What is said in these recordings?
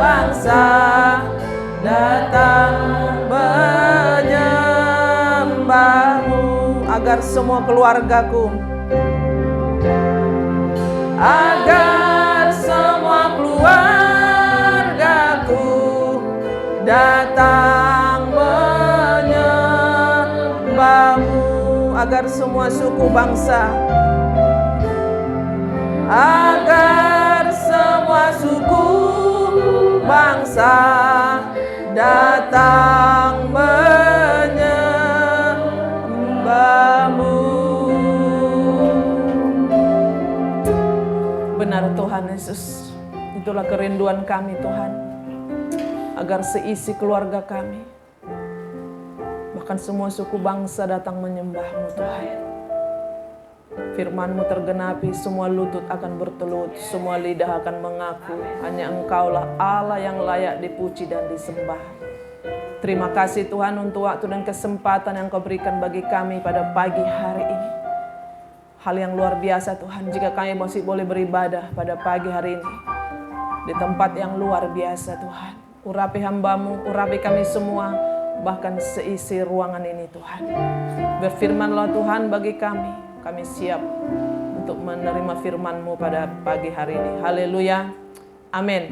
bangsa datang menyembahmu. Agar semua keluargaku, agar semua keluargaku datang menyembahmu. Agar semua suku bangsa, agar semua suku bangsa datang menyembahmu. Benar Tuhan Yesus, itulah kerinduan kami Tuhan, agar seisi keluarga kami, bahkan semua suku bangsa datang menyembah-Mu Tuhan. Firman-Mu tergenapi, semua lutut akan bertelut, semua lidah akan mengaku hanya Engkaulah Allah yang layak dipuji dan disembah. Terima kasih Tuhan untuk waktu dan kesempatan yang Kau berikan bagi kami pada pagi hari ini. Hal yang luar biasa Tuhan, jika kami masih boleh beribadah pada pagi hari ini di tempat yang luar biasa Tuhan. Urapi hamba-Mu, urapi kami semua, bahkan seisi ruangan ini Tuhan. Berfirman-Lah Tuhan bagi kami siap untuk menerima firman-Mu pada pagi hari ini. Haleluya, amin.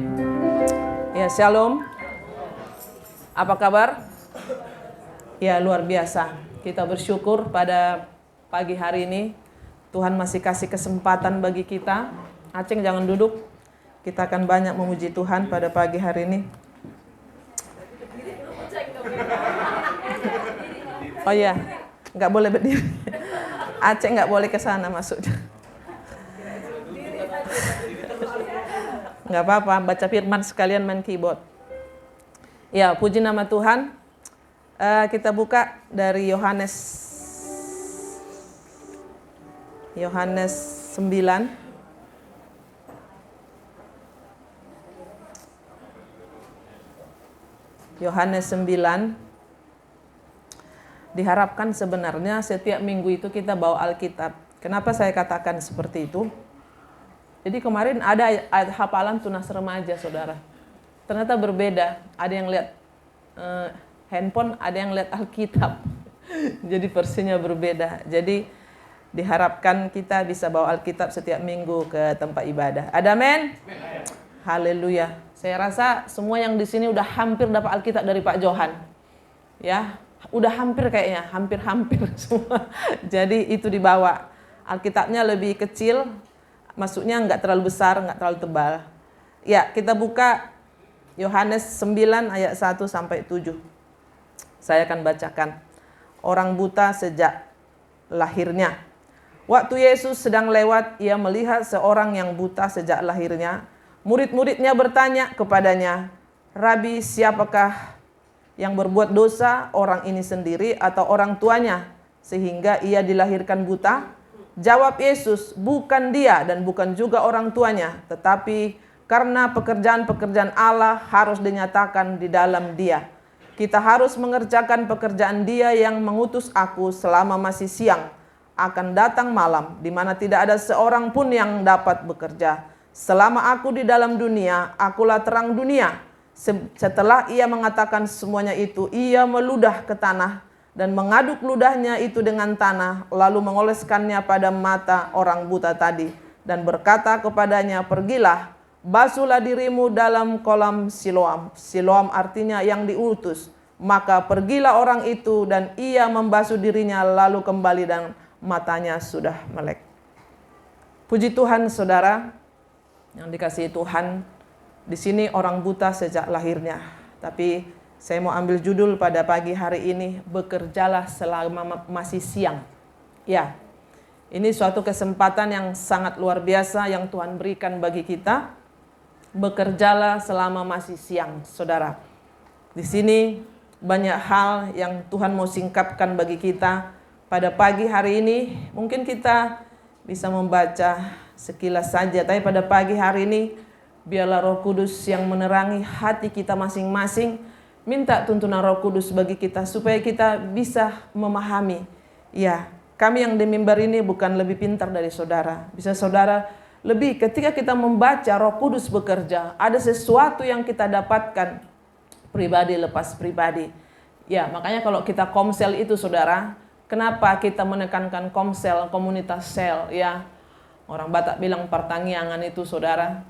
Ya, shalom. Apa kabar? Ya, luar biasa. Kita bersyukur pada pagi hari ini Tuhan masih kasih kesempatan bagi kita. Aceng jangan duduk. Kita akan banyak memuji Tuhan pada pagi hari ini. Oh iya, nggak boleh berdiri. Aceng nggak boleh ke sana masuknya. Nggak apa-apa, baca firman sekalian main keyboard. Ya, puji nama Tuhan. Kita buka dari Yohanes 9. Yohanes 9. Diharapkan sebenarnya setiap minggu itu kita bawa Alkitab. Kenapa saya katakan seperti itu? Jadi kemarin ada ayat hafalan tunas remaja, saudara. Ternyata berbeda. Ada yang lihat handphone, ada yang lihat Alkitab. Jadi versinya berbeda. Jadi diharapkan kita bisa bawa Alkitab setiap minggu ke tempat ibadah. Ada amin? Haleluya. Saya rasa semua yang di sini udah hampir dapat Alkitab dari Pak Johan. Ya, udah hampir kayaknya, hampir semua. Jadi itu dibawa. Alkitabnya lebih kecil, maksudnya nggak terlalu besar, nggak terlalu tebal. Ya, kita buka Yohanes 9 ayat 1 sampai 7. Saya akan bacakan. Orang buta sejak lahirnya. Waktu Yesus sedang lewat, ia melihat seorang yang buta sejak lahirnya. Murid-muridnya bertanya kepadanya, "Rabi, siapakah yang berbuat dosa, orang ini sendiri atau orang tuanya, sehingga ia dilahirkan buta?" Jawab Yesus, "Bukan dia dan bukan juga orang tuanya, tetapi karena pekerjaan-pekerjaan Allah harus dinyatakan di dalam dia. Kita harus mengerjakan pekerjaan Dia yang mengutus aku selama masih siang. Akan datang malam, di mana tidak ada seorang pun yang dapat bekerja. Selama aku di dalam dunia, akulah terang dunia." Setelah ia mengatakan semuanya itu, ia meludah ke tanah dan mengaduk ludahnya itu dengan tanah, lalu mengoleskannya pada mata orang buta tadi dan berkata kepadanya, "Pergilah, basuhlah dirimu dalam kolam Siloam." Siloam artinya yang diutus. Maka pergilah orang itu dan ia membasuh dirinya lalu kembali dan matanya sudah melek. Puji Tuhan, saudara yang dikasihi Tuhan. Di sini orang buta sejak lahirnya. Tapi saya mau ambil judul pada pagi hari ini, bekerjalah selama masih siang. Ya, ini suatu kesempatan yang sangat luar biasa yang Tuhan berikan bagi kita. Bekerjalah selama masih siang, saudara. Di sini banyak hal yang Tuhan mau singkapkan bagi kita pada pagi hari ini. Mungkin kita bisa membaca sekilas saja, tapi pada pagi hari ini biarlah Roh Kudus yang menerangi hati kita masing-masing. Minta tuntunan Roh Kudus bagi kita supaya kita bisa memahami. Ya, kami yang di mimbar ini bukan lebih pintar dari saudara. Bisa saudara Lebih ketika kita membaca Roh Kudus bekerja, ada sesuatu yang kita dapatkan pribadi lepas pribadi. Ya, makanya kalau kita komsel itu saudara, kenapa kita menekankan komsel, komunitas sel ya. Orang Batak bilang pertangyangan itu saudara.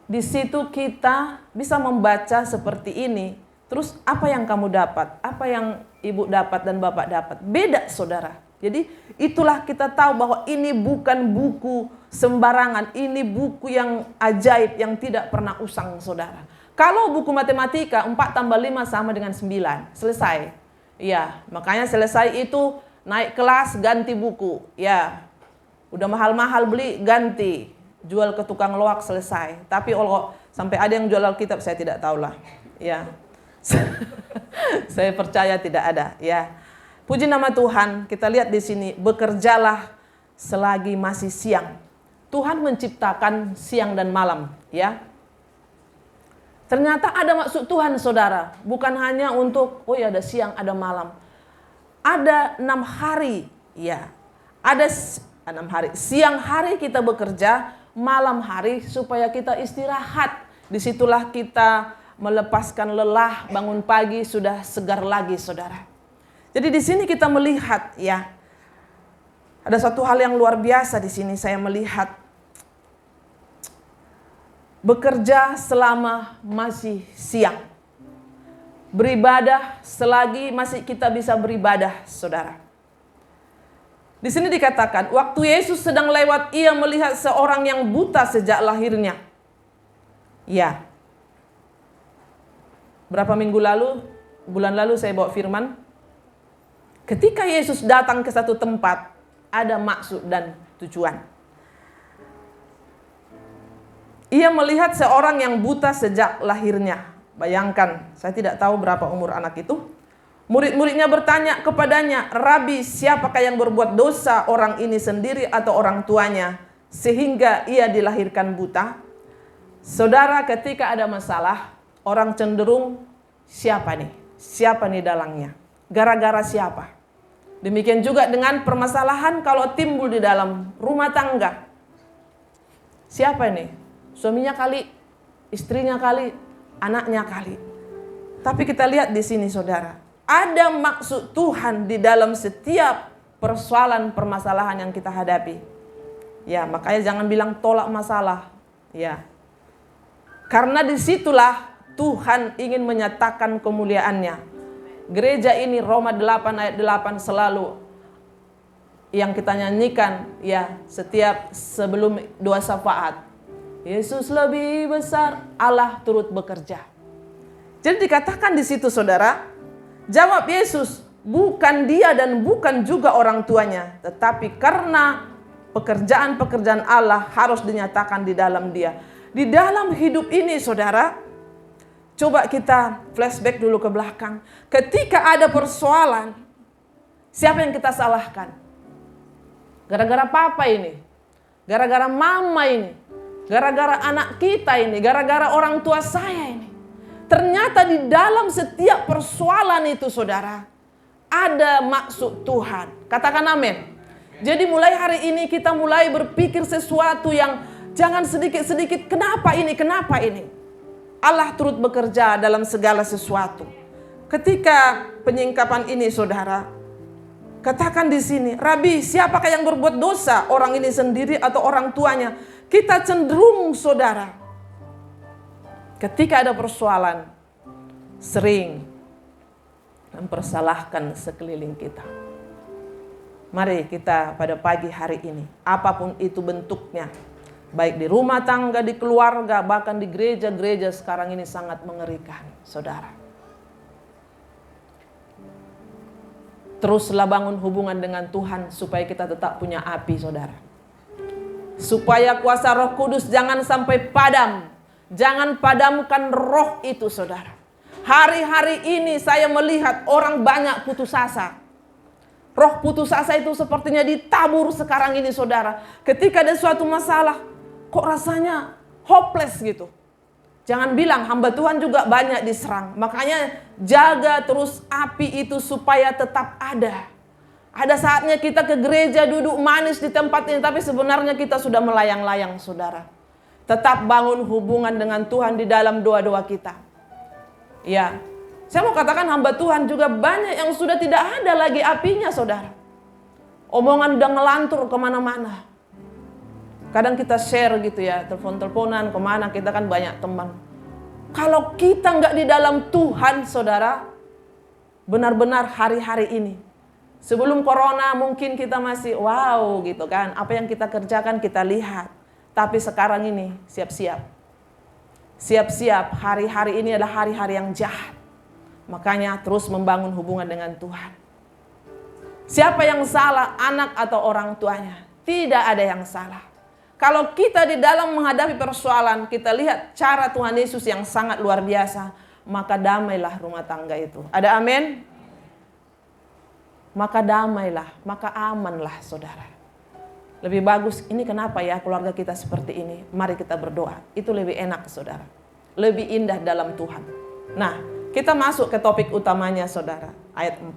Di situ kita bisa membaca seperti ini. Terus apa yang kamu dapat? Apa yang ibu dapat dan bapak dapat? Beda saudara. Jadi itulah kita tahu bahwa ini bukan buku sembarangan. Ini buku yang ajaib yang tidak pernah usang saudara. Kalau buku matematika 4 tambah 5 sama dengan 9. Selesai. Ya, makanya selesai itu naik kelas ganti buku. Ya, udah mahal-mahal beli ganti. Jual ke tukang loak selesai. Tapi kalau sampai ada yang jual Alkitab saya tidak tahulah. Ya. Saya percaya tidak ada, ya. Puji nama Tuhan, kita lihat di sini, bekerjalah selagi masih siang. Tuhan menciptakan siang dan malam, ya. Ternyata ada maksud Tuhan, saudara. Bukan hanya untuk, oh ya ada siang, ada malam. Ada 6 hari, ya. Ada 6 hari. Siang hari kita bekerja, malam hari supaya kita istirahat. Disitulah kita melepaskan lelah, bangun pagi sudah segar lagi, saudara. Jadi di sini kita melihat ya, ada satu hal yang luar biasa di sini saya melihat. Bekerja selama masih siang. Beribadah selagi masih kita bisa beribadah, saudara. Di sini dikatakan, waktu Yesus sedang lewat, ia melihat seorang yang buta sejak lahirnya. Ya. Berapa minggu lalu, bulan lalu saya bawa firman. Ketika Yesus datang ke satu tempat, ada maksud dan tujuan. Ia melihat seorang yang buta sejak lahirnya. Bayangkan, saya tidak tahu berapa umur anak itu. Murid-muridnya bertanya kepadanya, Rabi, siapakah yang berbuat dosa, orang ini sendiri atau orang tuanya, sehingga ia dilahirkan buta? Saudara, ketika ada masalah, orang cenderung, siapa nih? Siapa nih dalangnya? Gara-gara siapa? Demikian juga dengan permasalahan kalau timbul di dalam rumah tangga. Siapa ini? Suaminya kali, istrinya kali, anaknya kali. Tapi kita lihat di sini saudara, ada maksud Tuhan di dalam setiap persoalan permasalahan yang kita hadapi. Ya, makanya jangan bilang tolak masalah. Ya. Karena disitulah Tuhan ingin menyatakan kemuliaannya. Gereja ini Roma 8 ayat 8 selalu yang kita nyanyikan ya setiap sebelum doa syafaat. Yesus lebih besar, Allah turut bekerja. Jadi dikatakan di situ saudara, jawab Yesus, bukan dia dan bukan juga orang tuanya, tetapi karena pekerjaan-pekerjaan Allah harus dinyatakan di dalam dia. Di dalam hidup ini saudara, coba kita flashback dulu ke belakang. Ketika ada persoalan, siapa yang kita salahkan? Gara-gara papa ini, gara-gara mama ini, gara-gara anak kita ini, gara-gara orang tua saya ini. Ternyata di dalam setiap persoalan itu saudara, ada maksud Tuhan. Katakan amin. Jadi mulai hari ini kita mulai berpikir sesuatu yang jangan sedikit-sedikit, kenapa ini, kenapa ini. Allah turut bekerja dalam segala sesuatu. Ketika penyingkapan ini saudara, katakan di sini, Rabi, siapakah yang berbuat dosa, orang ini sendiri atau orang tuanya? Kita cenderung saudara, ketika ada persoalan, sering mempersalahkan sekeliling kita. Mari kita pada pagi hari ini, apapun itu bentuknya, baik di rumah tangga, di keluarga, bahkan di gereja-gereja sekarang ini sangat mengerikan, saudara. Teruslah bangun hubungan dengan Tuhan supaya kita tetap punya api, saudara. Supaya kuasa Roh Kudus jangan sampai padam. Jangan padamkan roh itu, saudara. Hari-hari ini saya melihat orang banyak putus asa. Roh putus asa itu sepertinya ditabur sekarang ini, saudara. Ketika ada suatu masalah, kok rasanya hopeless gitu. Jangan bilang, hamba Tuhan juga banyak diserang. Makanya jaga terus api itu supaya tetap ada. Ada saatnya kita ke gereja duduk manis di tempat ini, tapi sebenarnya kita sudah melayang-layang, saudara. Tetap bangun hubungan dengan Tuhan di dalam doa-doa kita. Ya, saya mau katakan hamba Tuhan juga banyak yang sudah tidak ada lagi apinya, saudara. Omongan udah ngelantur kemana-mana. Kadang kita share gitu ya, telepon-teleponan kemana, kita kan banyak teman. Kalau kita nggak di dalam Tuhan, saudara, benar-benar hari-hari ini, sebelum corona mungkin kita masih wow gitu kan, apa yang kita kerjakan kita lihat. Tapi sekarang ini siap-siap. Siap-siap, hari-hari ini adalah hari-hari yang jahat. Makanya terus membangun hubungan dengan Tuhan. Siapa yang salah, anak atau orang tuanya? Tidak ada yang salah. Kalau kita di dalam menghadapi persoalan, kita lihat cara Tuhan Yesus yang sangat luar biasa, maka damailah rumah tangga itu. Ada amin? Maka damailah, maka amanlah, saudara. Lebih bagus, ini kenapa ya keluarga kita seperti ini? Mari kita berdoa. Itu lebih enak, saudara. Lebih indah dalam Tuhan. Nah, kita masuk ke topik utamanya, saudara. Ayat 4.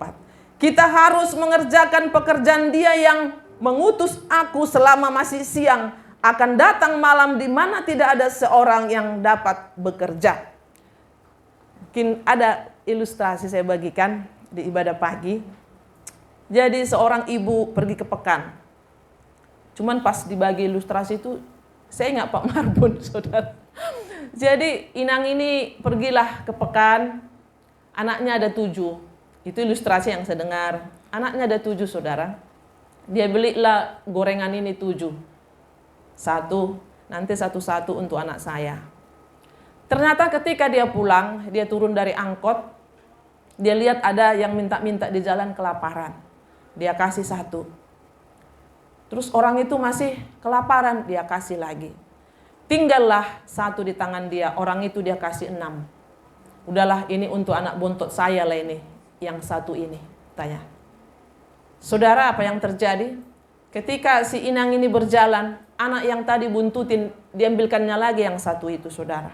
Kita harus mengerjakan pekerjaan Dia yang mengutus aku selama masih siang. Akan datang malam di mana tidak ada seorang yang dapat bekerja. Mungkin ada ilustrasi saya bagikan di ibadah pagi. Jadi seorang ibu pergi ke pekan. Cuman pas dibagi ilustrasi itu, saya ingat Pak Marbun, saudara. Jadi inang ini pergilah ke pekan, anaknya ada 7. Itu ilustrasi yang saya dengar. Anaknya ada 7, saudara. Dia belilah gorengan ini 7. 1, nanti satu-satu untuk anak saya. Ternyata ketika dia pulang, dia turun dari angkot, dia lihat ada yang minta-minta di jalan kelaparan. Dia kasih 1. Terus orang itu masih kelaparan, dia kasih lagi. Tinggallah 1 di tangan dia, orang itu dia kasih 6. Udahlah, ini untuk anak bontot saya lah ini, yang 1 ini. Tanya. Saudara, apa yang terjadi? Ketika si inang ini berjalan, anak yang tadi buntutin, diambilkannya lagi yang 1 itu, saudara.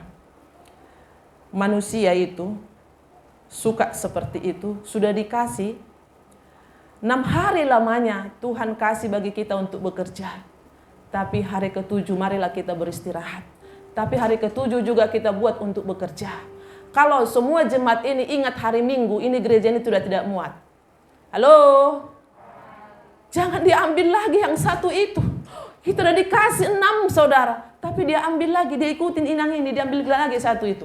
Manusia itu suka seperti itu, sudah dikasih. 6 hari lamanya Tuhan kasih bagi kita untuk bekerja. Tapi hari ke-7 marilah kita beristirahat. Tapi hari ke-7 juga kita buat untuk bekerja. Kalau semua jemaat ini ingat hari Minggu, ini gereja ini sudah tidak muat. Halo? Jangan diambil lagi yang 1 itu. Kita udah dikasih 6, saudara. Tapi dia ambil lagi, dia ikutin inang ini, dia ambil lagi 1 itu.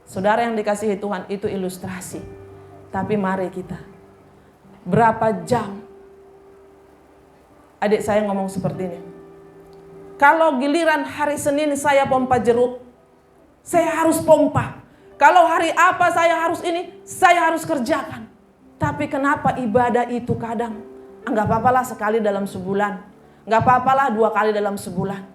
Saudara yang dikasihi Tuhan, itu ilustrasi. Tapi mari kita. Berapa jam? Adik saya ngomong seperti ini. Kalau giliran hari Senin saya pompa jeruk, saya harus pompa. Kalau hari apa saya harus ini, saya harus kerjakan. Tapi kenapa ibadah itu kadang, enggak apa-apalah sekali dalam sebulan. Enggak apa-apalah 2 kali dalam sebulan.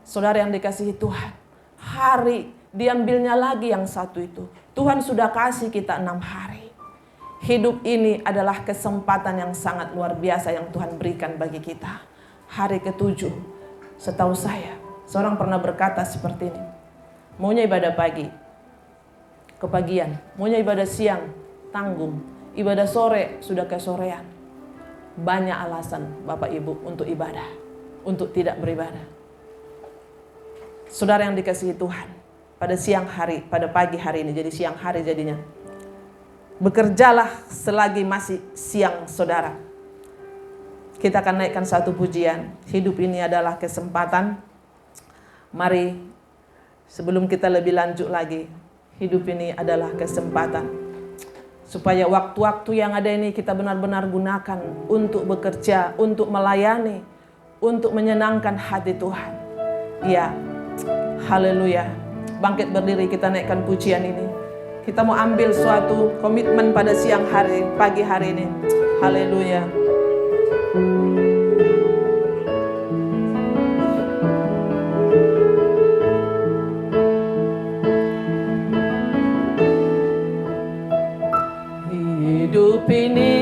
Saudara yang dikasihi Tuhan, hari diambilnya lagi yang 1 itu. Tuhan sudah kasih kita 6 hari. Hidup ini adalah kesempatan yang sangat luar biasa yang Tuhan berikan bagi kita. Hari ke-7, setahu saya, seorang pernah berkata seperti ini. Maunya ibadah pagi, kepagian. Maunya ibadah siang, tanggung. Ibadah sore, sudah kesorean. Banyak alasan Bapak Ibu untuk ibadah, untuk tidak beribadah. Saudara yang dikasihi Tuhan, pada siang hari, pada pagi hari ini, jadi siang hari jadinya. Bekerjalah selagi masih siang, saudara. Kita akan naikkan 1 pujian. Hidup ini adalah kesempatan. Mari, sebelum kita lebih lanjut lagi, hidup ini adalah kesempatan. Supaya waktu-waktu yang ada ini kita benar-benar gunakan untuk bekerja, untuk melayani, untuk menyenangkan hati Tuhan. Ya, haleluya. Bangkit berdiri, kita naikkan pujian ini. Kita mau ambil suatu komitmen pada siang hari, pagi hari ini. Haleluya. Hidup ini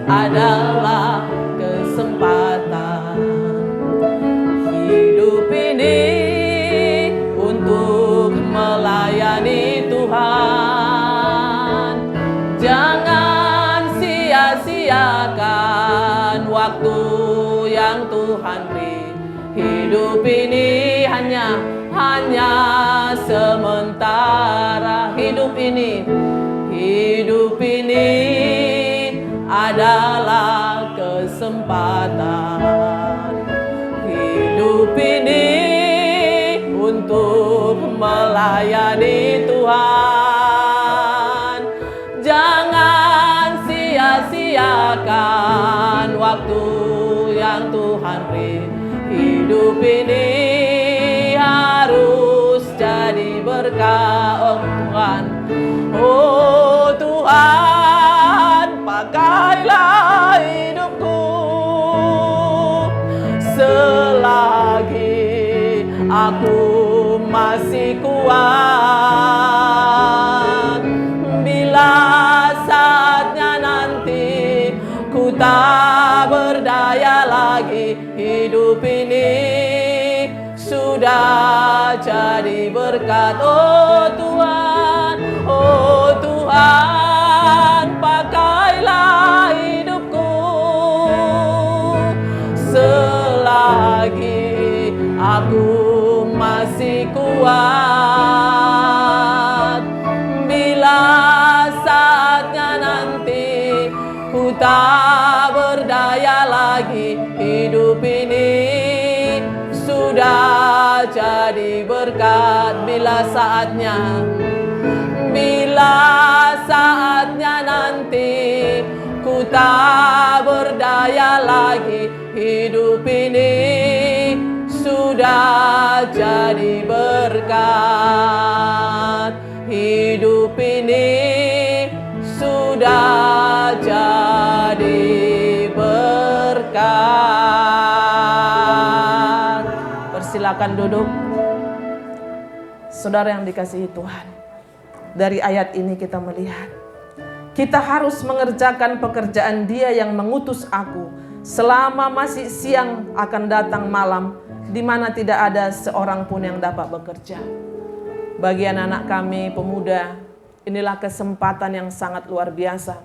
adalah kesempatan. Hidup ini untuk melayani Tuhan. Jangan sia-sia yang Tuhan beri. Hidup ini hanya sementara. Hidup ini adalah kesempatan. Hidup ini untuk melayani Tuhan. Jangan sia-siakan waktu yang Tuhan beri. Hidup ini harus jadi berkat. Oh Tuhan, oh Tuhan, pakailah hidupku selagi aku masih kuat. Bila saatnya nanti ku tak berdaya lagi, hidup ini sudah jadi berkat. Oh Tuhan, pakailah hidupku selagi aku masih kuat. Bila saatnya nanti ku tak berdaya lagi, hidup ini sudah jadi berkat. Bila saatnya nanti ku tak berdaya lagi, hidup ini sudah jadi berkat. Hidup ini sudah jadi berkat. Persilakan duduk. Saudara yang dikasihi Tuhan, dari ayat ini kita melihat kita harus mengerjakan pekerjaan Dia yang mengutus aku. Selama masih siang akan datang malam, di mana tidak ada seorang pun yang dapat bekerja. Bagi anak-anak kami pemuda, inilah kesempatan yang sangat luar biasa.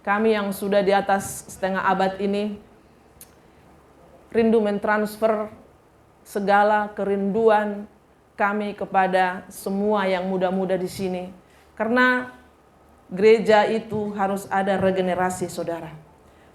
Kami yang sudah di atas setengah abad ini rindu mentransfer segala kerinduan kami kepada semua yang muda-muda di sini. Karena gereja itu harus ada regenerasi, saudara.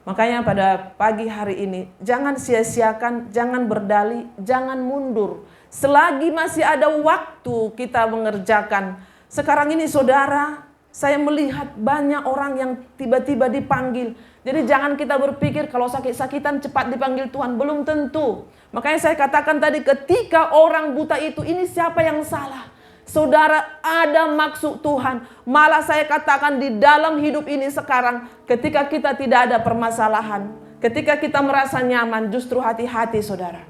Makanya pada pagi hari ini, jangan sia-siakan, jangan berdalih, jangan mundur. Selagi masih ada waktu kita mengerjakan. Sekarang ini saudara, saya melihat banyak orang yang tiba-tiba dipanggil. Jadi jangan kita berpikir kalau sakit-sakitan cepat dipanggil Tuhan. Belum tentu. Makanya saya katakan tadi, ketika orang buta itu, ini siapa yang salah? Saudara, ada maksud Tuhan. Malah saya katakan di dalam hidup ini sekarang, ketika kita tidak ada permasalahan, ketika kita merasa nyaman, justru hati-hati saudara.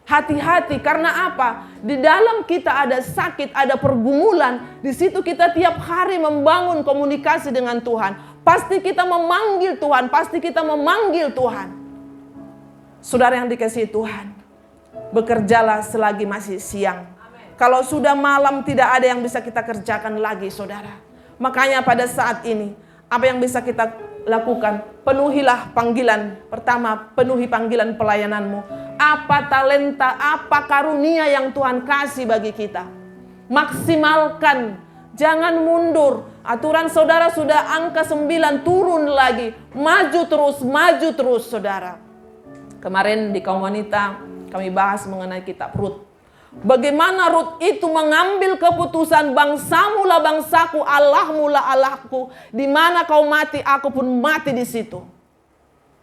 Hati-hati, karena apa? Di dalam kita ada sakit, ada pergumulan. Di situ kita tiap hari membangun komunikasi dengan Tuhan. Pasti kita memanggil Tuhan, pasti kita memanggil Tuhan. Saudara yang dikasihi Tuhan, bekerjalah selagi masih siang. Kalau sudah malam tidak ada yang bisa kita kerjakan lagi, saudara. Makanya pada saat ini, apa yang bisa kita lakukan? Penuhilah panggilan. Pertama, penuhi panggilan pelayananmu. Apa talenta, apa karunia yang Tuhan kasih bagi kita. Maksimalkan, jangan mundur. Aturan saudara sudah angka 9, turun lagi. Maju terus saudara. Kemarin di kaum wanita kami bahas mengenai kitab Rut. Bagaimana Rut itu mengambil keputusan, bangsamu lah bangsaku, Allahmu lah Allahku. Di mana kau mati, aku pun mati di situ.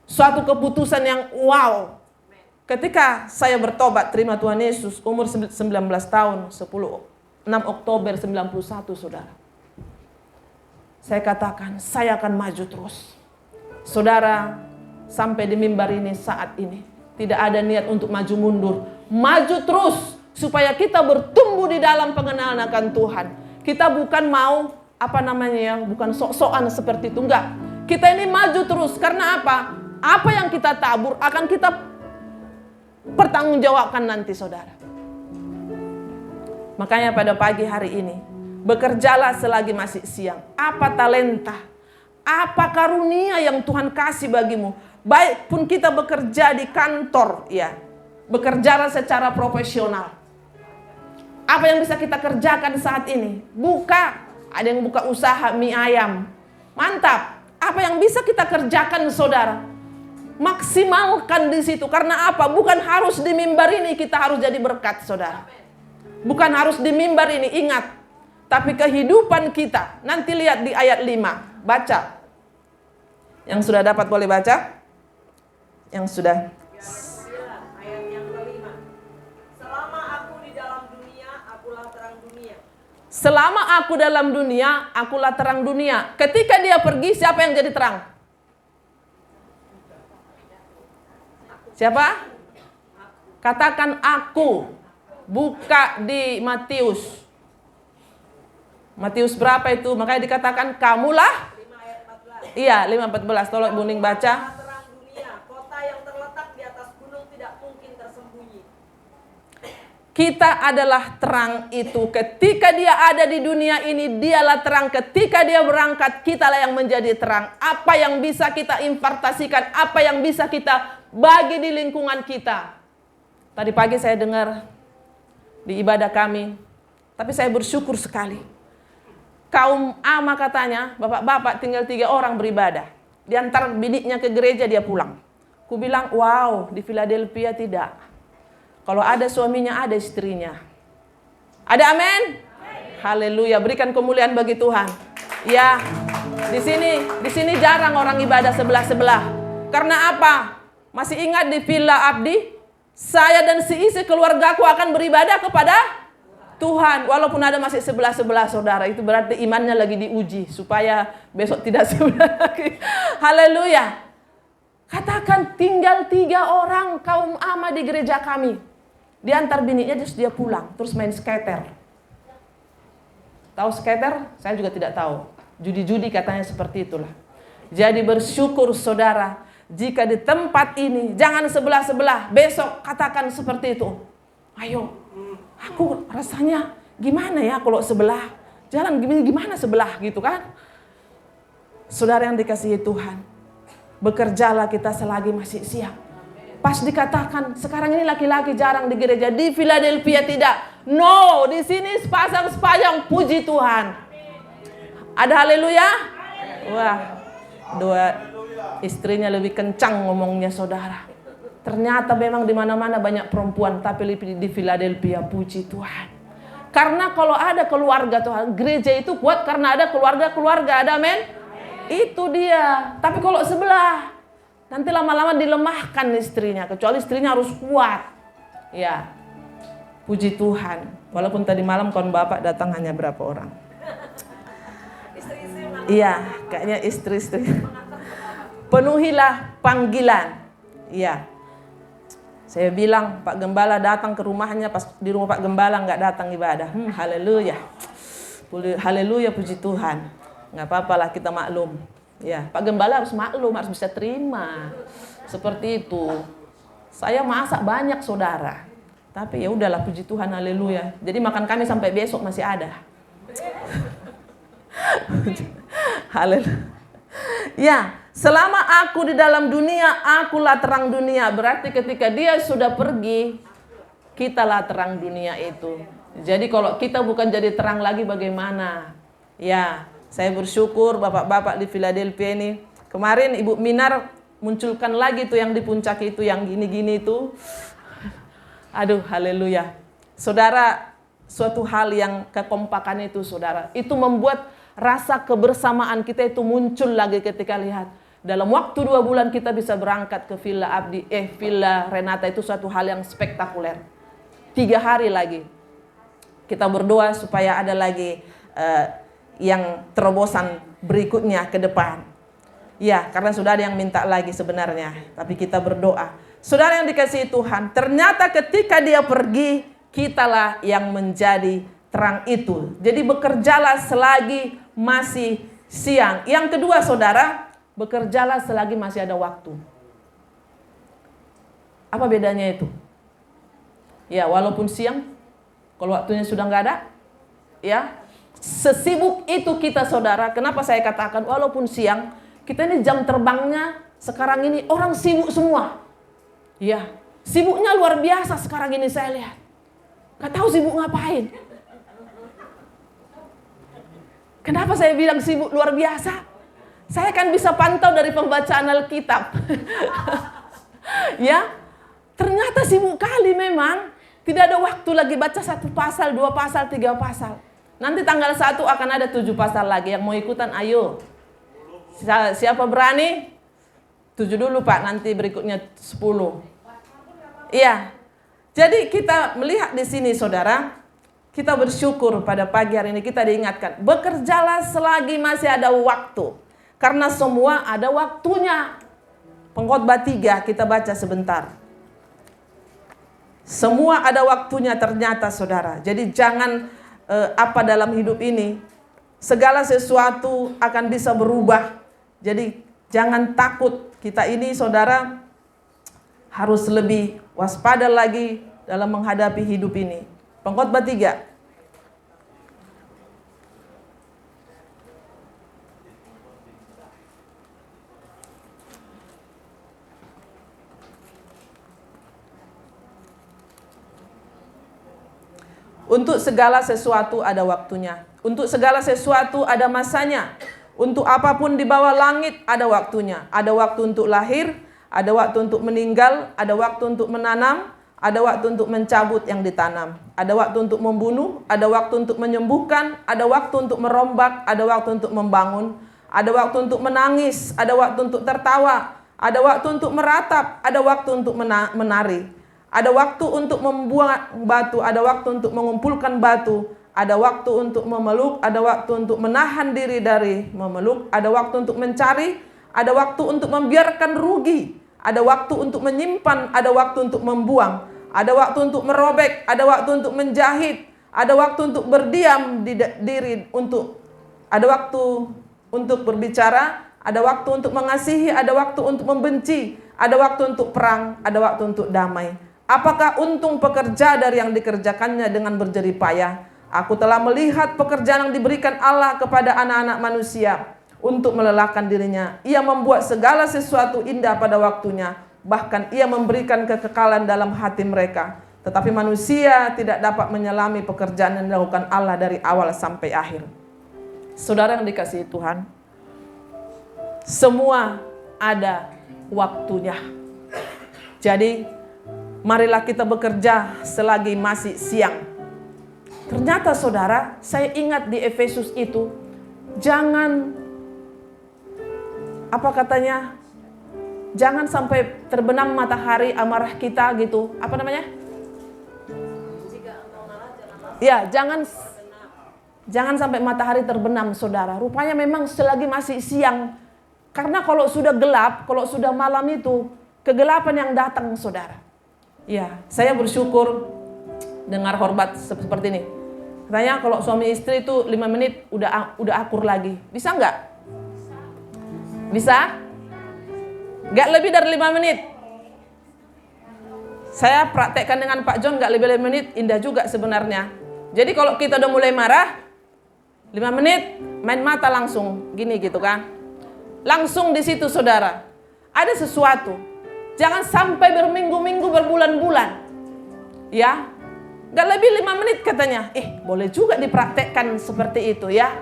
Suatu keputusan yang wow. Ketika saya bertobat terima Tuhan Yesus umur 19 tahun, 6 Oktober 91 saudara. Saya katakan saya akan maju terus. Saudara, sampai di mimbar ini saat ini tidak ada niat untuk maju mundur. Maju terus supaya kita bertumbuh di dalam pengenalan akan Tuhan. Kita bukan mau bukan sok-sokan seperti itu, enggak. Kita ini maju terus karena apa? Apa yang kita tabur akan kita pertanggungjawabkan nanti saudara. Makanya pada pagi hari ini, bekerjalah selagi masih siang. Apa talenta, apa karunia yang Tuhan kasih bagimu, Baik pun kita bekerja di kantor, ya, bekerja secara profesional. Apa yang bisa kita kerjakan saat ini? Buka, ada yang buka usaha mie ayam. Mantap. Apa yang bisa kita kerjakan, saudara? Maksimalkan di situ. Karena apa? Bukan harus di mimbar ini kita harus jadi berkat, saudara. Bukan harus di mimbar ini, ingat. Tapi kehidupan kita. Nanti lihat di ayat 5. Baca. Yang sudah dapat boleh baca? Yang sudah. Ayat yang kelima. Selama aku di dalam dunia, akulah terang dunia. Selama aku dalam dunia, akulah terang dunia. Ketika dia pergi, siapa yang jadi terang? Siapa? Katakan aku. Buka di Matius. Matius berapa itu? Makanya dikatakan kamulah. 5 ayat 14. Iya, 5:14. Tolong Buning baca. Terang dunia, kota yang terletak di atas gunung tidak mungkin tersembunyi. Kita adalah terang itu. Ketika dia ada di dunia ini, dialah terang. Ketika dia berangkat, kitalah yang menjadi terang. Apa yang bisa kita impartasikan, apa yang bisa kita bagi di lingkungan kita. Tadi pagi saya dengar di ibadah kami, tapi saya bersyukur sekali. Kaum ama katanya, bapak-bapak tinggal 3 orang beribadah. Di antara bidiknya ke gereja, dia pulang. Ku bilang, wow, di Philadelphia tidak. Kalau ada suaminya, ada istrinya. Ada amin? Haleluya, berikan kemuliaan bagi Tuhan. Ya, di sini jarang orang ibadah sebelah-sebelah. Karena apa? Masih ingat di Villa Abdi? Saya dan si isi keluargaku akan beribadah kepada Tuhan. Walaupun ada masih sebelah-sebelah, saudara. Itu berarti imannya lagi diuji. Supaya besok tidak sebelah lagi. Haleluya. Katakan tinggal 3 orang kaum ama di gereja kami. Di antar bininya terus dia pulang. Terus main skater. Tahu skater? Saya juga tidak tahu. Judi-judi katanya seperti itulah. Jadi bersyukur, saudara. Jika di tempat ini, jangan sebelah-sebelah. Besok katakan seperti itu. Ayo, aku rasanya gimana ya kalau sebelah. Jalan gimana sebelah gitu kan. Saudara yang dikasihi Tuhan. Bekerjalah kita selagi masih siap. Pas dikatakan, sekarang ini laki-laki jarang di gereja. Di Philadelphia tidak. No, di sini sepasang puji Tuhan. Ada haleluya? Wah, 2 istrinya lebih kencang ngomongnya, saudara. Ternyata memang di mana-mana banyak perempuan, tapi di Philadelphia puji Tuhan. Karena kalau ada keluarga Tuhan, gereja itu kuat karena ada keluarga-keluarga, ada amin? Itu dia. Tapi kalau sebelah, nanti lama-lama dilemahkan istrinya, kecuali istrinya harus kuat. Ya, puji Tuhan. Walaupun tadi malam kawan bapak datang hanya berapa orang? Iya, kayaknya istri-istri. Penuhilah panggilan. Iya. Saya bilang Pak Gembala datang ke rumahnya, pas di rumah Pak Gembala nggak datang ibadah. Haleluya. Haleluya, puji Tuhan. Nggak apa-apalah, kita maklum. Ya, Pak Gembala harus maklum, harus bisa terima. Seperti itu. Saya masak banyak, saudara. Tapi ya udahlah, puji Tuhan, haleluya. Jadi makan kami sampai besok masih ada. Haleluya. Ya, selama aku di dalam dunia, akulah terang dunia. Berarti ketika dia sudah pergi, kitalah terang dunia itu. Jadi kalau kita bukan jadi terang lagi bagaimana? Ya, saya bersyukur bapak-bapak di Philadelphia ini. Kemarin Ibu Minar munculkan lagi tuh yang di puncak itu, yang gini-gini itu. Aduh, haleluya. Saudara, suatu hal yang kekompakan itu, saudara, itu membuat rasa kebersamaan kita itu muncul lagi ketika lihat. Dalam waktu 2 bulan kita bisa berangkat ke Villa Abdi, Villa Renata, itu suatu hal yang spektakuler. 3 hari lagi. Kita berdoa supaya ada lagi yang terobosan berikutnya ke depan. Ya, karena sudah ada yang minta lagi sebenarnya. Tapi kita berdoa. Saudara yang dikasihi Tuhan, ternyata ketika dia pergi, kitalah yang menjadi terang itu. Jadi bekerjalah selagi masih siang. Yang kedua, saudara, bekerjalah selagi masih ada waktu. Apa bedanya itu? Ya, walaupun siang, kalau waktunya sudah nggak ada, ya, sesibuk itu kita, saudara. Kenapa saya katakan walaupun siang, kita ini jam terbangnya sekarang ini orang sibuk semua. Ya, sibuknya luar biasa sekarang ini saya lihat. Gak tahu sibuk ngapain. Kenapa saya bilang sibuk luar biasa? Saya kan bisa pantau dari pembacaan Alkitab. Ya, ternyata sibuk kali memang. Tidak ada waktu lagi baca 1 pasal, 2 pasal, 3 pasal. Nanti tanggal 1 akan ada 7 pasal lagi. Yang mau ikutan ayo. Siapa berani? 7 dulu Pak, nanti berikutnya 10. Iya. Jadi kita melihat di sini saudara, kita bersyukur pada pagi hari ini kita diingatkan, bekerjalah selagi masih ada waktu. Karena semua ada waktunya. Pengkhotbah 3 kita baca sebentar. Semua ada waktunya ternyata saudara. Jadi jangan apa dalam hidup ini, segala sesuatu akan bisa berubah. Jadi jangan takut. Kita ini saudara harus lebih waspada lagi dalam menghadapi hidup ini. Pengkhotbah 3. Untuk segala sesuatu ada waktunya. Untuk segala sesuatu ada masanya. Untuk apapun di bawah langit ada waktunya. Ada waktu untuk lahir, ada waktu untuk meninggal, ada waktu untuk menanam, ada waktu untuk mencabut yang ditanam. Ada waktu untuk membunuh, ada waktu untuk menyembuhkan, ada waktu untuk merombak, ada waktu untuk membangun, ada waktu untuk menangis, ada waktu untuk tertawa, ada waktu untuk meratap, ada waktu untuk menari. Ada waktu untuk membuang batu, ada waktu untuk mengumpulkan batu, ada waktu untuk memeluk, ada waktu untuk menahan diri dari memeluk, ada waktu untuk mencari, ada waktu untuk membiarkan rugi, ada waktu untuk menyimpan, ada waktu untuk membuang, ada waktu untuk merobek, ada waktu untuk menjahit, ada waktu untuk berdiam di diri, ada waktu untuk berbicara, ada waktu untuk mengasihi, ada waktu untuk membenci, ada waktu untuk perang, ada waktu untuk damai. Apakah untung pekerja dari yang dikerjakannya dengan berjerih payah? Aku telah melihat pekerjaan yang diberikan Allah kepada anak-anak manusia untuk melelahkan dirinya. Ia membuat segala sesuatu indah pada waktunya. Bahkan ia memberikan kekekalan dalam hati mereka. Tetapi manusia tidak dapat menyelami pekerjaan yang dilakukan Allah dari awal sampai akhir. Saudara yang dikasihi Tuhan, semua ada waktunya. Jadi marilah kita bekerja selagi masih siang. Ternyata saudara, saya ingat di Efesus itu, jangan, apa katanya, jangan sampai terbenam matahari amarah kita gitu. Apa namanya? Ya, jangan sampai matahari terbenam saudara. Rupanya memang selagi masih siang. Karena kalau sudah gelap, kalau sudah malam itu, kegelapan yang datang saudara. Ya, saya bersyukur dengar hormat seperti ini. Katanya kalau suami istri itu 5 menit udah akur lagi. Bisa nggak? Bisa? Nggak lebih dari 5 menit. Saya praktekkan dengan Pak John nggak lebih dari 5 menit, indah juga sebenarnya. Jadi kalau kita udah mulai marah, 5 menit main mata langsung gini gitu kan. Langsung di situ saudara. Ada sesuatu. Jangan sampai berminggu-minggu, berbulan-bulan. Ya. Gak lebih 5 menit katanya. Boleh juga dipraktekkan seperti itu ya.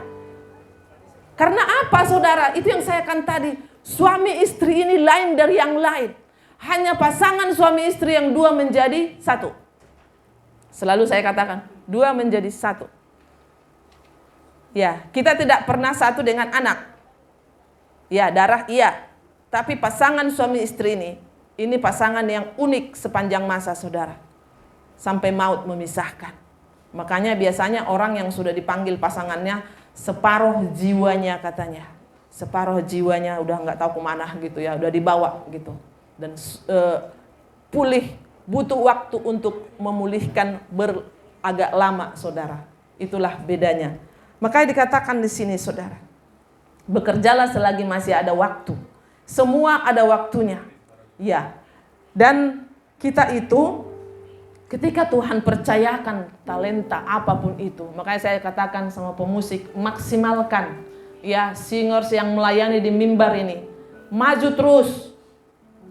Karena apa saudara? Itu yang saya katakan tadi. Suami istri ini lain dari yang lain. Hanya pasangan suami istri yang 2 menjadi 1. Selalu saya katakan, 2 menjadi 1. Ya, kita tidak pernah satu dengan anak. Ya, darah iya. Tapi pasangan suami istri ini pasangan yang unik sepanjang masa saudara. Sampai maut memisahkan. Makanya biasanya orang yang sudah dipanggil pasangannya, separuh jiwanya katanya. Separuh jiwanya udah nggak tahu kemana gitu ya, udah dibawa gitu. Dan pulih, butuh waktu untuk memulihkan agak lama saudara. Itulah bedanya. Makanya dikatakan di sini saudara, bekerjalah selagi masih ada waktu. Semua ada waktunya. Ya, dan kita itu ketika Tuhan percayakan talenta apapun itu, makanya saya katakan sama pemusik, maksimalkan ya singers yang melayani di mimbar ini, maju terus,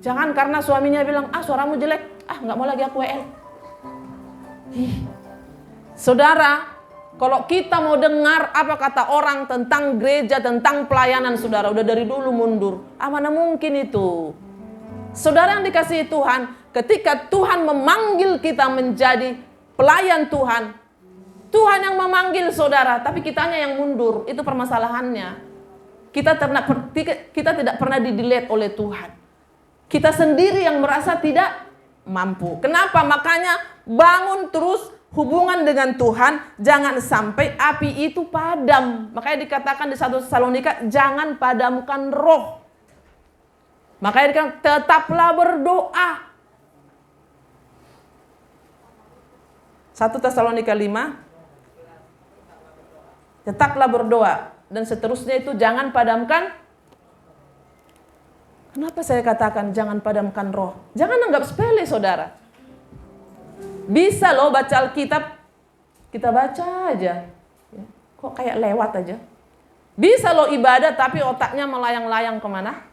Jangan karena suaminya bilang, suaramu jelek, nggak mau lagi aku WL. Saudara, kalau kita mau dengar apa kata orang tentang gereja, tentang pelayanan, saudara, udah dari dulu mundur. Mana mungkin itu? Saudara yang dikasihi Tuhan, ketika Tuhan memanggil kita menjadi pelayan Tuhan, Tuhan yang memanggil saudara, tapi kitanya yang mundur. Itu permasalahannya. Kita tidak pernah di-delete oleh Tuhan. Kita sendiri yang merasa tidak mampu. Kenapa? Makanya bangun terus hubungan dengan Tuhan, jangan sampai api itu padam. Makanya dikatakan di 1 Tesalonika, jangan padamkan roh. Makanya dikatakan, tetaplah berdoa. 1 Tesalonika 5, tetaplah berdoa. Dan seterusnya itu jangan padamkan. Kenapa saya katakan jangan padamkan roh? Jangan anggap sepele, saudara. Bisa loh baca Alkitab, kita baca aja. Kok kayak lewat aja. Bisa loh ibadah tapi otaknya melayang-layang kemana?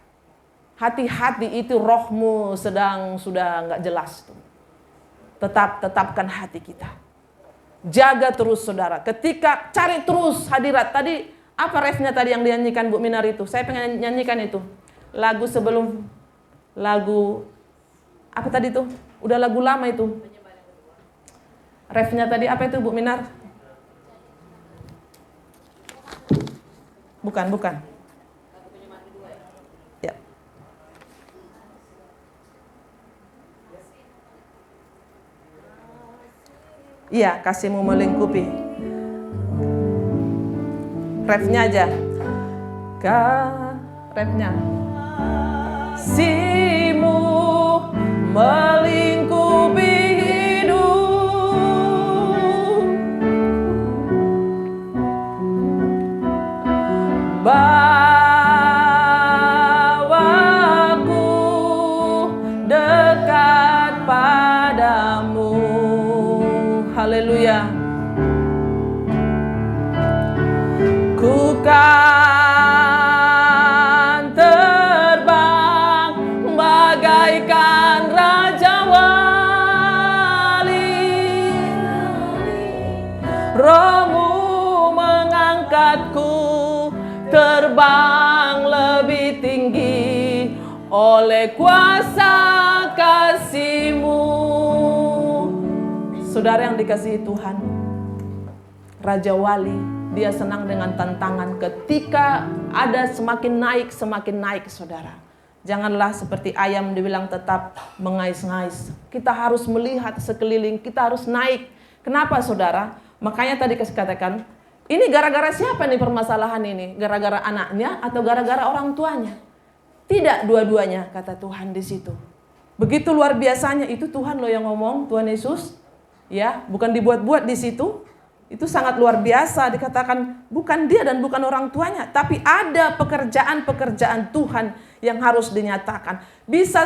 Hati-hati, itu rohmu sudah nggak jelas. Tetapkan hati kita. Jaga terus, saudara. Ketika cari terus hadirat. Tadi apa refnya tadi yang dinyanyikan Bu Minar itu? Saya pengen nyanyikan itu. Lagu sebelum lagu apa tadi tuh? Udah lagu lama itu. Refnya tadi apa itu Bu Minar? Bukan. Ya. Iya, kasihmu melingkupi. Refnya aja. Refnya. Kasihmu melingkupi hidup, bawaku dekat padamu. Haleluya. Ku kan terbang bagaikan raja wali, rohmu mengangkatku terbang lebih tinggi oleh kuasa kasih-Mu. Saudara yang dikasihi Tuhan, Raja Wali, dia senang dengan tantangan. Ketika ada semakin naik, saudara. Janganlah seperti ayam dibilang tetap mengais-ngais. Kita harus melihat sekeliling, kita harus naik. Kenapa, saudara? Makanya tadi saya katakan, ini gara-gara siapa nih permasalahan ini? Gara-gara anaknya atau gara-gara orang tuanya? Tidak, dua-duanya, kata Tuhan di situ. Begitu luar biasanya, itu Tuhan loh yang ngomong, Tuhan Yesus. Ya, bukan dibuat-buat di situ. Itu sangat luar biasa, dikatakan bukan dia dan bukan orang tuanya, tapi ada pekerjaan-pekerjaan Tuhan yang harus dinyatakan. Bisa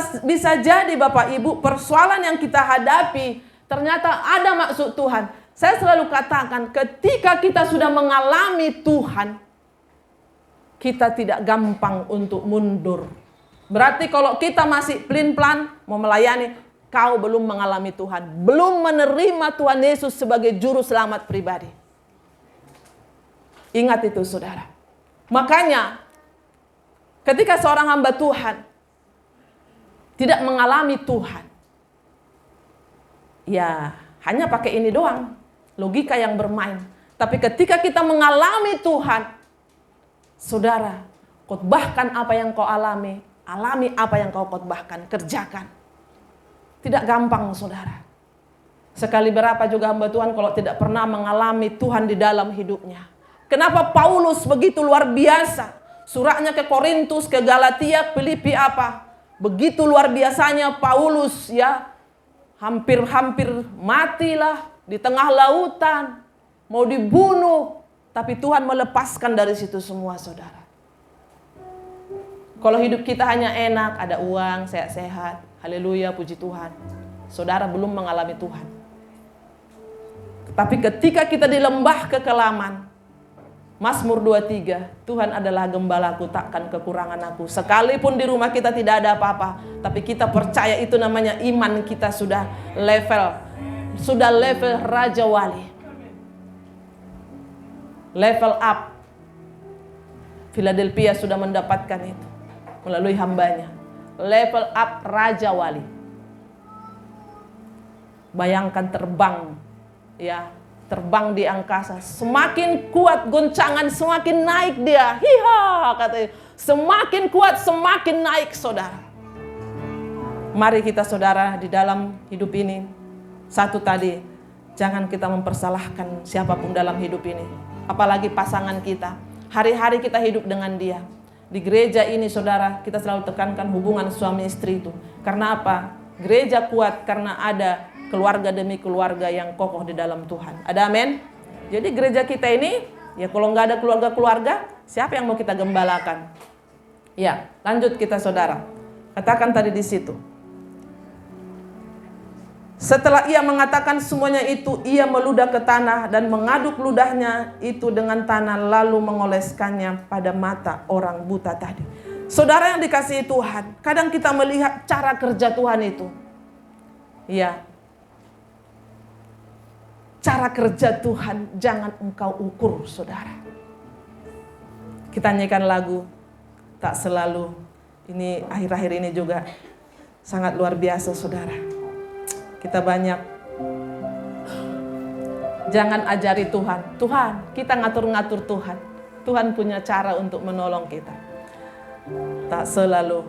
jadi Bapak Ibu, persoalan yang kita hadapi ternyata ada maksud Tuhan. Saya selalu katakan, ketika kita sudah mengalami Tuhan, kita tidak gampang untuk mundur. Berarti kalau kita masih pelin-pelan mau melayani, kau belum mengalami Tuhan, belum menerima Tuhan Yesus sebagai juru selamat pribadi. Ingat itu, saudara. Makanya, ketika seorang hamba Tuhan tidak mengalami Tuhan, ya hanya pakai ini doang, logika yang bermain. Tapi ketika kita mengalami Tuhan, saudara, khotbahkan apa yang kau alami apa yang kau khotbahkan, kerjakan. Tidak gampang, saudara. Sekali berapa juga hamba Tuhan kalau tidak pernah mengalami Tuhan di dalam hidupnya. Kenapa Paulus begitu luar biasa? Suratnya ke Korintus, ke Galatia, Filipi apa? Begitu luar biasanya Paulus, ya. Hampir-hampir matilah di tengah lautan. Mau dibunuh. Tapi Tuhan melepaskan dari situ semua, saudara. Kalau hidup kita hanya enak, ada uang, sehat-sehat. Haleluya, puji Tuhan. Saudara belum mengalami Tuhan. Tapi ketika kita di lembah kekelaman, Mazmur 23, Tuhan adalah gembalaku, takkan kekurangan aku. Sekalipun di rumah kita tidak ada apa-apa, tapi kita percaya itu namanya iman kita sudah level Raja Wali. Level up. Philadelphia sudah mendapatkan itu melalui hambanya. Level up Raja Wali. Bayangkan terbang, ya, terbang di angkasa. Semakin kuat goncangan, semakin naik dia. Hiha, katanya. Semakin kuat, semakin naik, saudara. Mari kita, saudara, di dalam hidup ini. Satu tadi, jangan kita mempersalahkan siapapun dalam hidup ini. Apalagi pasangan kita. Hari-hari kita hidup dengan dia. Di gereja ini, saudara, kita selalu tekankan hubungan suami istri itu. Karena apa? Gereja kuat karena ada keluarga demi keluarga yang kokoh di dalam Tuhan. Ada amin? Jadi gereja kita ini, ya kalau nggak ada keluarga-keluarga, siapa yang mau kita gembalakan? Ya, lanjut kita, saudara. Katakan tadi di situ. Setelah ia mengatakan semuanya itu, ia meludah ke tanah dan mengaduk ludahnya itu dengan tanah, lalu mengoleskannya pada mata orang buta tadi. Saudara yang dikasihi Tuhan, kadang kita melihat cara kerja Tuhan itu. Ya, cara kerja Tuhan jangan engkau ukur, saudara. Kita nyanyikan lagu Tak Selalu. Ini akhir-akhir ini juga sangat luar biasa, saudara. Kita banyak. Jangan ajari Tuhan. Tuhan, kita ngatur-ngatur Tuhan. Tuhan punya cara untuk menolong kita. Tak selalu.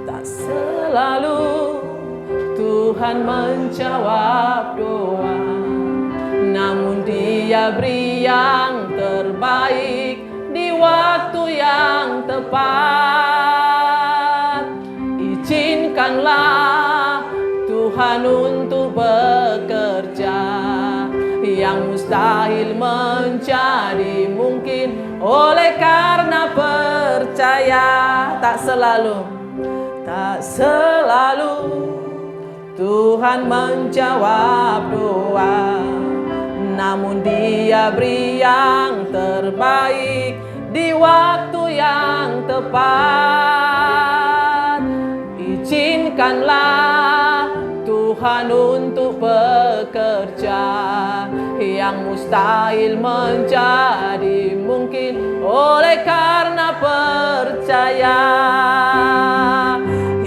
Tak selalu Tuhan menjawab doa, namun Dia beri yang terbaik di waktu yang tepat. Izinkanlah Tuhan untuk bekerja, yang mustahil menjadi mungkin oleh karena percaya. Tak selalu Tuhan menjawab doa, namun Dia beri yang terbaik di waktu yang tepat. Izinkanlah Tuhan untuk bekerja, yang mustahil menjadi mungkin oleh karena percaya.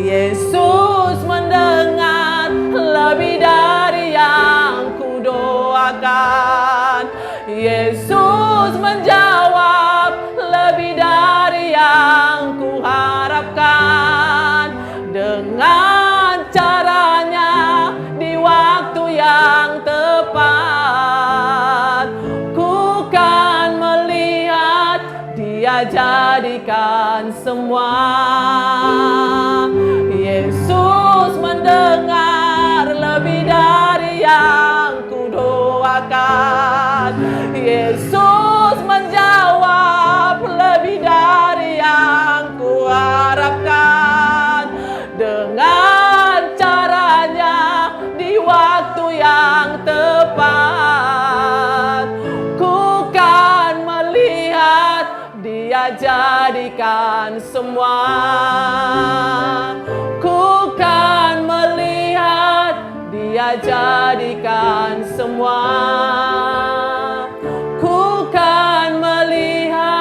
Yesus mendengar lebih dari yang kudoakan. Yesus menjawab lebih dari yang kuharapkan. Dengan caranya di waktu yang tepat, ku kan melihat Dia jadikan semua. Yesus mendengar lebih dari yang kudoakan. Yesus menjawab lebih dari yang kuharapkan. Dengan caranya di waktu yang tepat, ku kan melihat Dia jadikan semua. Ku kan melihat Dia jadikan semua. Ku kan melihat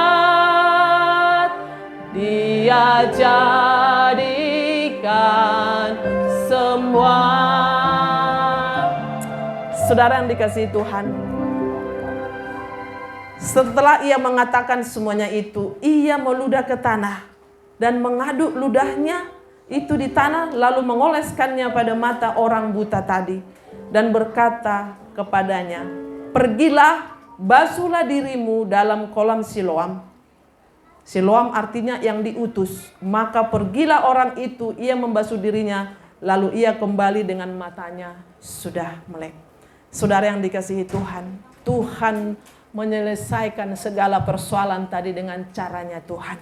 Dia jadikan semua. Saudara yang dikasihi Tuhan, setelah ia mengatakan semuanya itu, ia meludah ke tanah dan mengaduk ludahnya itu di tanah, lalu mengoleskannya pada mata orang buta tadi dan berkata kepadanya, pergilah, basuhlah dirimu dalam kolam Siloam. Siloam artinya yang diutus. Maka pergilah orang itu, ia membasuh dirinya, lalu ia kembali dengan matanya sudah melek. Saudara yang dikasihi Tuhan, Tuhan menyelesaikan segala persoalan tadi dengan caranya Tuhan.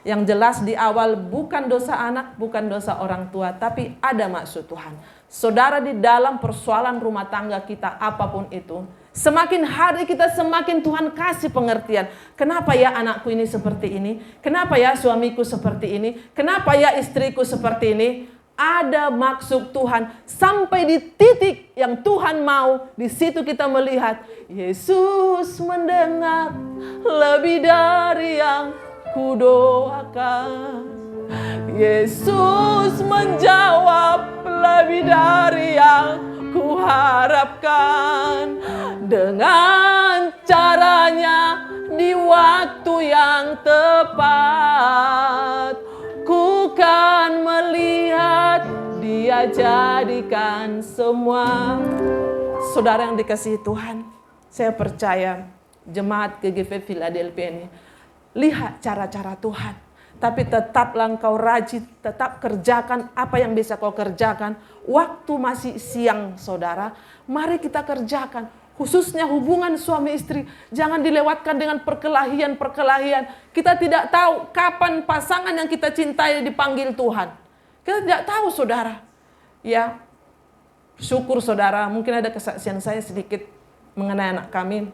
Yang jelas di awal bukan dosa anak, bukan dosa orang tua, tapi ada maksud Tuhan. Saudara, di dalam persoalan rumah tangga kita apapun itu, semakin hari kita semakin Tuhan kasih pengertian. Kenapa ya anakku ini seperti ini? Kenapa ya suamiku seperti ini? Kenapa ya istriku seperti ini? Ada maksud Tuhan. Sampai di titik yang Tuhan mau, di situ kita melihat Yesus mendengar lebih dari yang kudoakan. Yesus menjawab lebih dari yang kuharapkan. Dengan caranya di waktu yang tepat, ku kan melihat Dia jadikan semua. Saudara yang dikasihi Tuhan, saya percaya jemaat GGV Philadelphia ini, lihat cara-cara Tuhan. Tapi tetaplah engkau rajin, tetap kerjakan apa yang bisa kau kerjakan. Waktu masih siang saudara, mari kita kerjakan. Khususnya hubungan suami istri, jangan dilewatkan dengan perkelahian. Kita tidak tahu kapan pasangan yang kita cintai dipanggil Tuhan. Kita tidak tahu saudara. Ya, syukur saudara, mungkin ada kesaksian saya sedikit mengenai anak kami.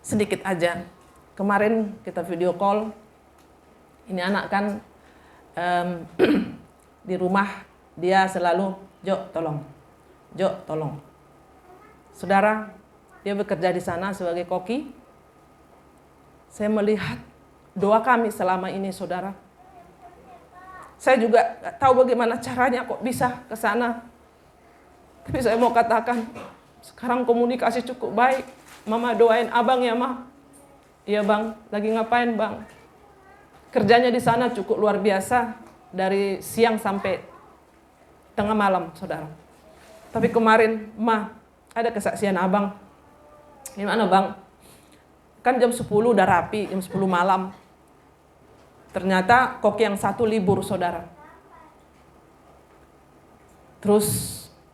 Sedikit aja. Kemarin kita video call. Ini anak kan di rumah dia selalu, Jok tolong. Saudara, dia bekerja di sana sebagai koki. Saya melihat doa kami selama ini, saudara. Saya juga gak tahu bagaimana caranya kok bisa ke sana. Tapi saya mau katakan, sekarang komunikasi cukup baik. Mama doain abang ya, Ma. Iya bang, lagi ngapain bang? Kerjanya di sana cukup luar biasa. Dari siang sampai tengah malam, saudara. Tapi kemarin, Ma, ada kesaksian abang. Gimana bang? Kan jam 10 udah rapi, jam 10 malam. Ternyata koki yang satu libur, saudara. Terus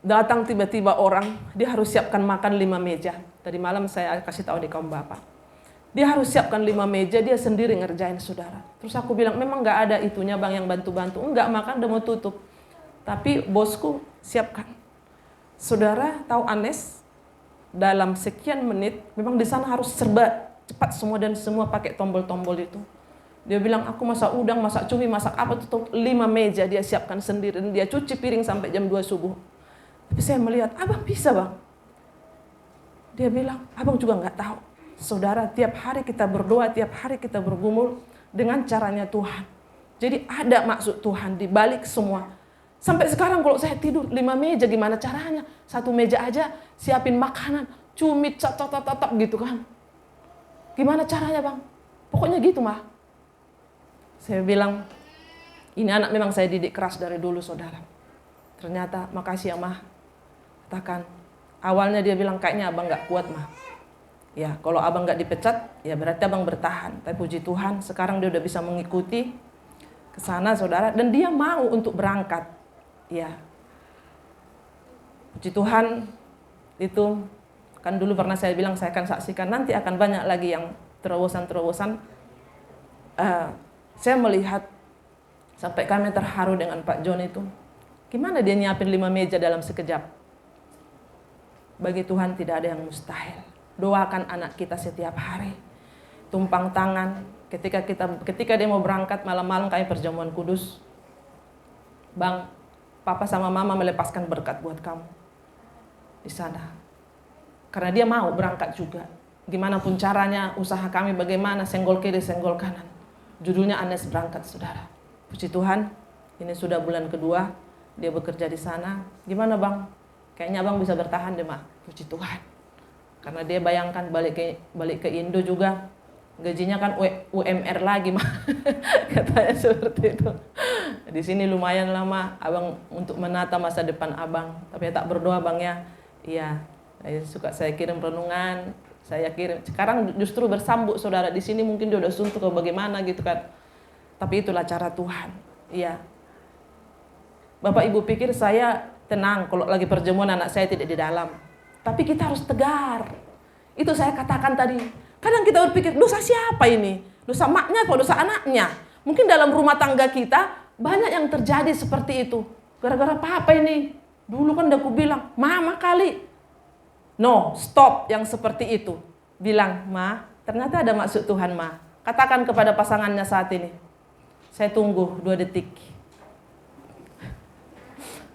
datang tiba-tiba orang, dia harus siapkan makan 5 meja. Tadi malam saya kasih tahu di kaum bapak. Dia harus siapkan 5 meja, dia sendiri ngerjain, saudara. Terus aku bilang, memang gak ada itunya bang yang bantu-bantu. Enggak, makan udah mau tutup. Tapi bosku siapkan. Saudara tahu Anes, dalam sekian menit, memang di sana harus serba cepat semua dan semua pakai tombol-tombol itu. Dia bilang, aku masak udang, masak cumi, masak apa tuh 5 meja dia siapkan sendiri. Dan dia cuci piring sampai jam 2 subuh. Tapi saya melihat, abang bisa bang. Dia bilang, abang juga nggak tahu. Saudara, tiap hari kita berdoa, tiap hari kita bergumul dengan caranya Tuhan. Jadi ada maksud Tuhan di balik semua. Sampai sekarang kalau saya tidur 5 meja gimana caranya? 1 meja aja siapin makanan, cumi, catat gitu kan. Gimana caranya bang? Pokoknya gitu mah. Saya bilang, ini anak memang saya didik keras dari dulu saudara. Ternyata makasih ya mah. Katakan, awalnya dia bilang kayaknya abang gak kuat mah. Ya kalau abang gak dipecat, ya berarti abang bertahan. Tapi puji Tuhan sekarang dia udah bisa mengikuti ke sana saudara. Dan dia mau untuk berangkat. Ya, puji Tuhan itu kan dulu pernah saya bilang saya akan saksikan nanti akan banyak lagi yang terobosan-terobosan. Saya melihat sampai kami terharu dengan Pak John itu. Gimana dia nyiapin 5 meja dalam sekejap? Bagi Tuhan tidak ada yang mustahil. Doakan anak kita setiap hari. Tumpang tangan ketika dia mau berangkat malam-malam kayak perjamuan kudus. Bang, Papa sama Mama melepaskan berkat buat kamu di sana. Karena dia mau berangkat juga. Gimana pun caranya, usaha kami bagaimana, senggol kiri, senggol kanan. Judulnya Anes berangkat, saudara. Puji Tuhan, ini sudah bulan kedua, dia bekerja di sana. Gimana bang? Kayaknya abang bisa bertahan deh, Mak. Puji Tuhan. Karena dia bayangkan balik ke Indo juga, gajinya kan UMR lagi, Mak. Katanya seperti itu. Di sini lumayan lama abang untuk menata masa depan abang. Tapi tak berdoa bang ya. Iya, saya kirim renungan, saya kirim. Sekarang justru bersambut saudara di sini mungkin dia udah suntuk atau bagaimana gitu kan. Tapi itulah cara Tuhan. Iya. Bapak Ibu pikir saya tenang kalau lagi perjamuan anak saya tidak di dalam. Tapi kita harus tegar. Itu saya katakan tadi. Kadang kita berpikir dosa siapa ini? Dosa maknya atau dosa anaknya. Mungkin dalam rumah tangga kita banyak yang terjadi seperti itu. Gara-gara apa ini? Dulu kan udah aku bilang, mama kali. No, stop yang seperti itu. Bilang, ma, ternyata ada maksud Tuhan, ma. Katakan kepada pasangannya saat ini, saya tunggu 2 detik.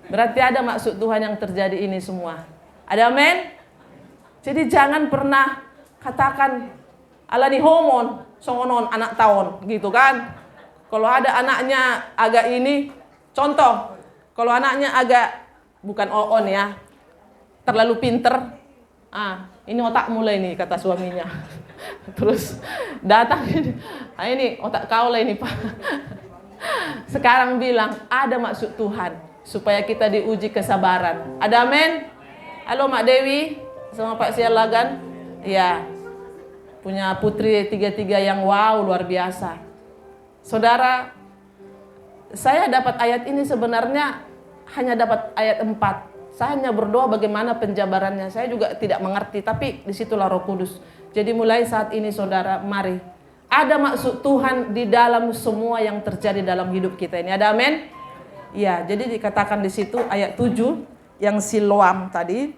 Berarti ada maksud Tuhan yang terjadi ini semua. Ada amin? Jadi jangan pernah katakan, ala di homon, songonon anak tahun, gitu kan. Kalau ada anaknya agak ini, contoh, kalau anaknya agak, bukan on ya, terlalu pinter, ini otak mulai nih, kata suaminya. Terus datang, ini otak kau lah ini Pak. Sekarang bilang, ada maksud Tuhan, supaya kita diuji kesabaran. Ada amin? Halo Mak Dewi, sama Pak Sialagan. Ya, punya putri 3 yang wow, luar biasa. Saudara, saya dapat ayat ini sebenarnya hanya dapat ayat 4. Saya hanya berdoa bagaimana penjabarannya. Saya juga tidak mengerti, tapi disitulah Roh Kudus. Jadi mulai saat ini saudara, mari. Ada maksud Tuhan di dalam semua yang terjadi dalam hidup kita ini. Ada amin? Ya, jadi dikatakan di situ ayat 7 yang Siloam tadi.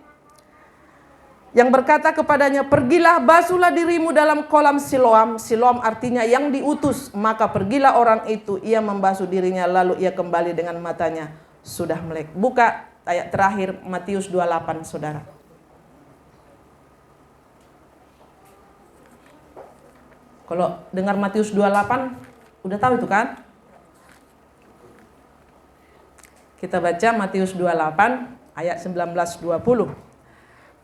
Yang berkata kepadanya, pergilah basuhlah dirimu dalam kolam Siloam. Siloam artinya yang diutus. Maka pergilah orang itu, ia membasuh dirinya, lalu ia kembali dengan matanya sudah melek. Buka ayat terakhir Matius 28 saudara. Kalau dengar Matius 28, udah tahu itu kan? Kita baca Matius 28 ayat 19-20.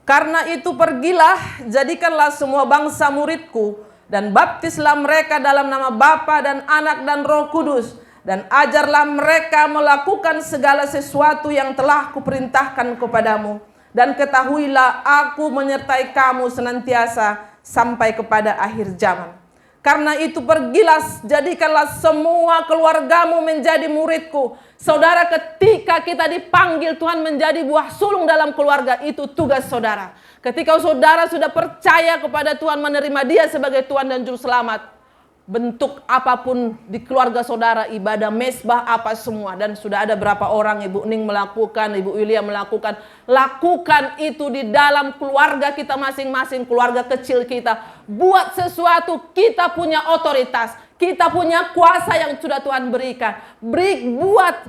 Karena itu pergilah, jadikanlah semua bangsa muridku, dan baptislah mereka dalam nama Bapa dan Anak dan Roh Kudus, dan ajarlah mereka melakukan segala sesuatu yang telah kuperintahkan kepadamu. Dan ketahuilah aku menyertai kamu senantiasa sampai kepada akhir zaman. Karena itu pergilah, jadikanlah semua keluargamu menjadi muridku. Saudara, ketika kita dipanggil Tuhan menjadi buah sulung dalam keluarga, itu tugas saudara. Ketika saudara sudah percaya kepada Tuhan, menerima Dia sebagai Tuhan dan Juru Selamat, bentuk apapun di keluarga saudara, ibadah mesbah apa semua, dan sudah ada berapa orang Ibu Ning melakukan, Ibu Wilia melakukan, lakukan itu di dalam keluarga kita masing-masing, keluarga kecil kita. Buat sesuatu, kita punya otoritas, kita punya kuasa yang sudah Tuhan berikan. Buat,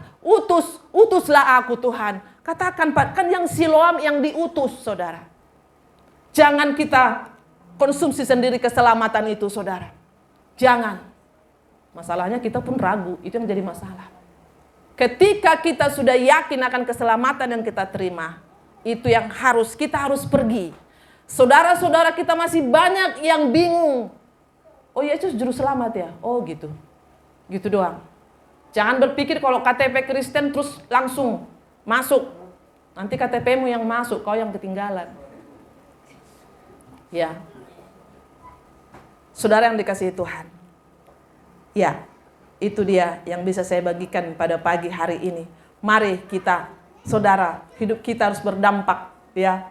utuslah aku Tuhan. Katakan Pak, kan yang Siloam yang diutus saudara. Jangan kita konsumsi sendiri keselamatan itu saudara. Jangan. Masalahnya kita pun ragu, itu yang menjadi masalah. Ketika kita sudah yakin akan keselamatan yang kita terima, itu yang kita harus pergi. Saudara-saudara kita masih banyak yang bingung. Oh Yesus juru selamat ya? Oh gitu. Gitu doang. Jangan berpikir kalau KTP Kristen terus langsung masuk. Nanti KTP-mu yang masuk, kau yang ketinggalan. Ya. Saudara yang dikasihi Tuhan. Ya, itu dia yang bisa saya bagikan pada pagi hari ini. Mari kita, saudara, hidup kita harus berdampak. Ya,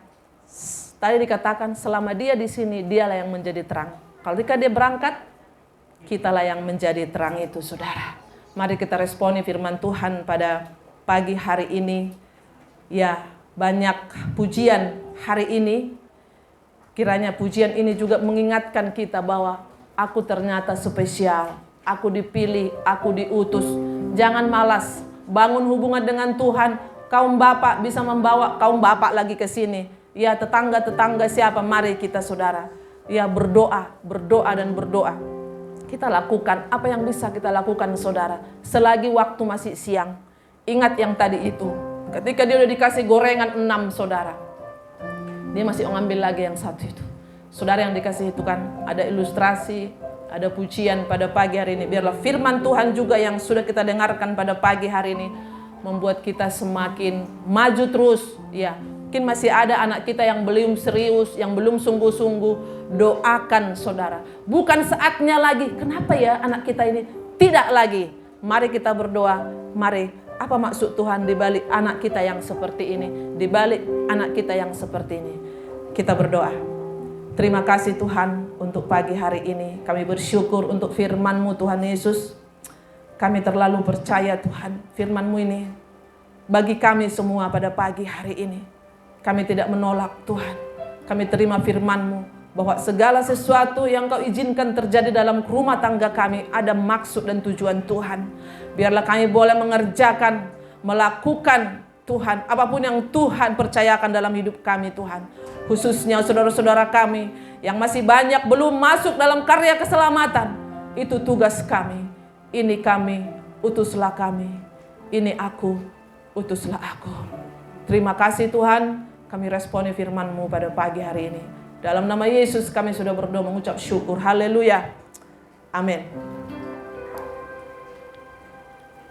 tadi dikatakan selama dia di sini, dialah yang menjadi terang. Kalau ketika dia berangkat, kitalah yang menjadi terang itu, saudara. Mari kita responi firman Tuhan pada pagi hari ini. Ya, banyak pujian hari ini. Kiranya pujian ini juga mengingatkan kita bahwa aku ternyata spesial, aku dipilih, aku diutus. Jangan malas, bangun hubungan dengan Tuhan. Kaum bapak bisa membawa kaum bapak lagi ke sini. Ya, tetangga-tetangga siapa, mari kita saudara. Ya, berdoa dan berdoa. Kita lakukan apa yang bisa kita lakukan saudara. Selagi waktu masih siang. Ingat yang tadi itu. Ketika dia udah dikasih gorengan 6 saudara. Dia masih ngambil lagi yang 1 itu. Saudara yang dikasih itu kan ada ilustrasi, ada pujian pada pagi hari ini. Biarlah firman Tuhan juga yang sudah kita dengarkan pada pagi hari ini membuat kita semakin maju terus. Ya, mungkin masih ada anak kita yang belum serius, yang belum sungguh-sungguh. Doakan saudara. Bukan saatnya lagi. Kenapa ya anak kita ini? Tidak lagi. Mari kita berdoa. Mari. Apa maksud Tuhan di balik anak kita yang seperti ini? Di balik anak kita yang seperti ini. Kita berdoa. Terima kasih Tuhan untuk pagi hari ini. Kami bersyukur untuk firman-Mu Tuhan Yesus. Kami terlalu percaya Tuhan firman-Mu ini bagi kami semua pada pagi hari ini. Kami tidak menolak Tuhan. Kami terima firman-Mu bahwa segala sesuatu yang Kau izinkan terjadi dalam rumah tangga kami ada maksud dan tujuan Tuhan. Biarlah kami boleh mengerjakan, melakukan Tuhan, apapun yang Tuhan percayakan dalam hidup kami Tuhan. Khususnya saudara-saudara kami yang masih banyak belum masuk dalam karya keselamatan. Itu tugas kami. Ini kami, utuslah kami. Ini aku, utuslah aku. Terima kasih Tuhan, kami responi firman-Mu pada pagi hari ini. Dalam nama Yesus kami sudah berdoa mengucap syukur. Haleluya. Amin.